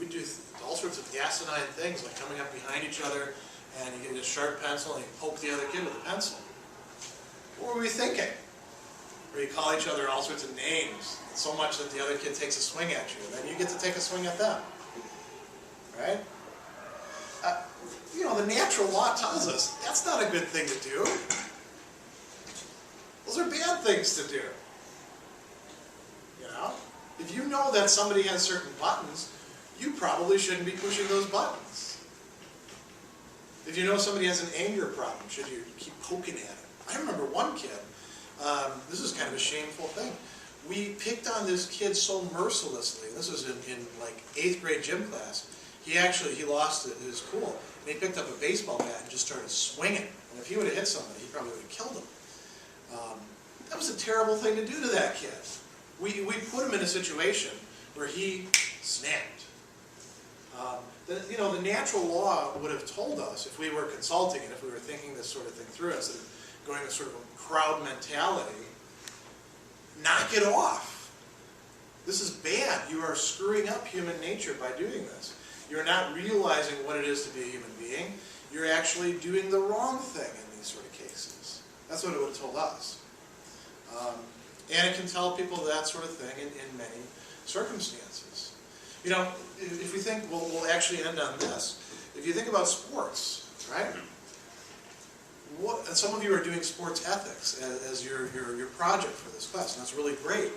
We do all sorts of asinine things, like coming up behind each other, and you get a sharp pencil and you poke the other kid with a pencil. What were we thinking? Or you call each other all sorts of names, so much that the other kid takes a swing at you, and then you get to take a swing at them. Right? The natural law tells us that's not a good thing to do. Those are bad things to do. If you know that somebody has certain buttons, you probably shouldn't be pushing those buttons. If you know somebody has an anger problem, should you keep poking at it? I remember one kid, this is kind of a shameful thing. We picked on this kid so mercilessly. This was in like 8th grade gym class. He lost his cool. And he picked up a baseball bat and just started swinging. And if he would have hit somebody, he probably would have killed him. That was a terrible thing to do to that kid. We put him in a situation where he snapped. The natural law would have told us, if we were consulting and if we were thinking this sort of thing through, instead of going with sort of a crowd mentality, knock it off. This is bad. You are screwing up human nature by doing this. You're not realizing what it is to be a human being. You're actually doing the wrong thing in these sort of cases. That's what it would have told us. And it can tell people that sort of thing in many circumstances. If we think, we'll actually end on this. If you think about sports, right? And some of you are doing sports ethics as your project for this class, and that's really great.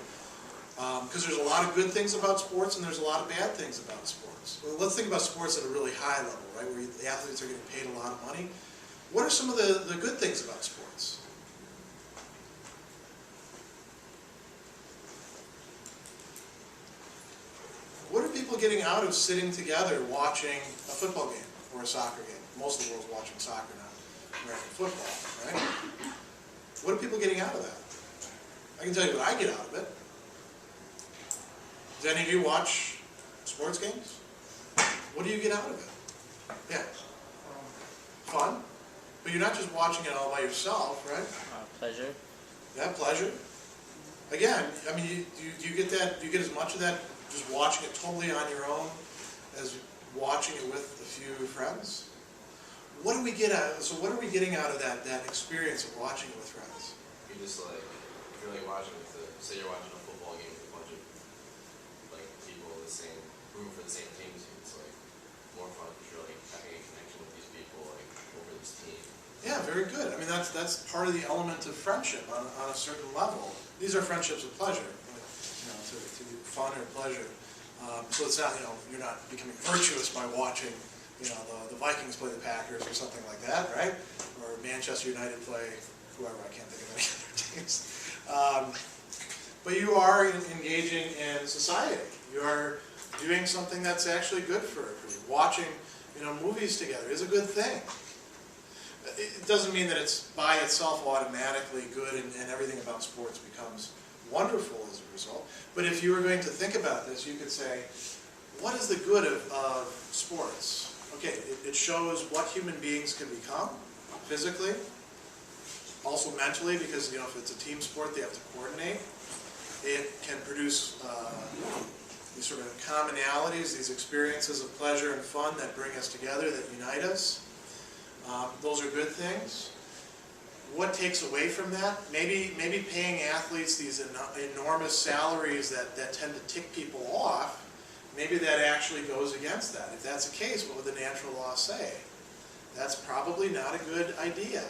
Because there's a lot of good things about sports and there's a lot of bad things about sports. Well, let's think about sports at a really high level, right, where the athletes are getting paid a lot of money. What are some of the good things about sports? What are people getting out of sitting together watching a football game or a soccer game? Most of the world's watching soccer, not American football, right? What are people getting out of that? I can tell you what I get out of it. Do any of you watch sports games? What do you get out of it? Yeah. Fun? But you're not just watching it all by yourself, right? Pleasure. Yeah, pleasure. Again, I mean, do you get that? Do you get as much of that just watching it totally on your own as watching it with a few friends? What do we get out? So what are we getting out of that experience of watching it with friends? You just like, if you're like watching with say you're watching a football game with a bunch of like people in the same room for the same teams, it's like more fun because you're like having a connection with these people like over this team. Yeah, very good. I mean, that's part of the element of friendship on a certain level. These are friendships of pleasure, to fun or pleasure. So it's not, you're not becoming virtuous by watching, the Vikings play the Packers or something like that, right? Or Manchester United play whoever, I can't think of any other teams. But you are engaging in society. You are doing something that's actually good for you. Watching, movies together is a good thing. It doesn't mean that it's by itself automatically good and everything about sports becomes wonderful as a result. But if you were going to think about this, you could say, what is the good of sports? Okay, it shows what human beings can become physically, also mentally, because if it's a team sport, they have to coordinate. It can produce these sort of commonalities, these experiences of pleasure and fun that bring us together, that unite us. Those are good things. What takes away from that? Maybe paying athletes these enormous salaries that tend to tick people off, maybe that actually goes against that. If that's the case, what would the natural law say? That's probably not a good idea.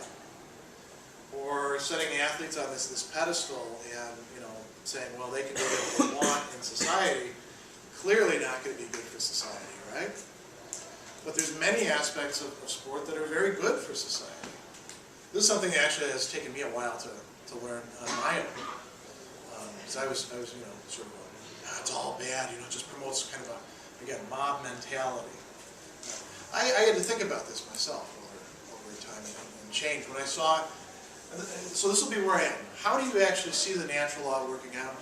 Or setting athletes on this pedestal and saying, well, they can do whatever they want in society, clearly not going to be good for society, right? But there's many aspects of sport that are very good for society. This is something that actually has taken me a while to learn on my own. Because I was sort of going, it's all bad, it just promotes kind of again, mob mentality. I had to think about this myself over time and change. When I saw, so this will be where I am. How do you actually see the natural law working out?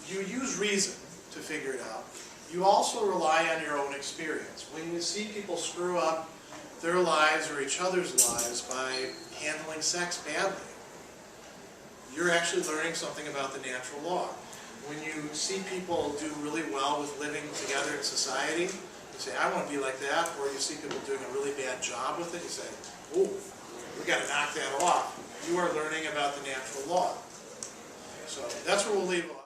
You use reason to figure it out. You also rely on your own experience. When you see people screw up their lives or each other's lives by handling sex badly, you're actually learning something about the natural law. When you see people do really well with living together in society, you say, I want to be like that. Or you see people doing a really bad job with it, you say, oh, we got to knock that off. You are learning about the natural law. So that's where we'll leave off.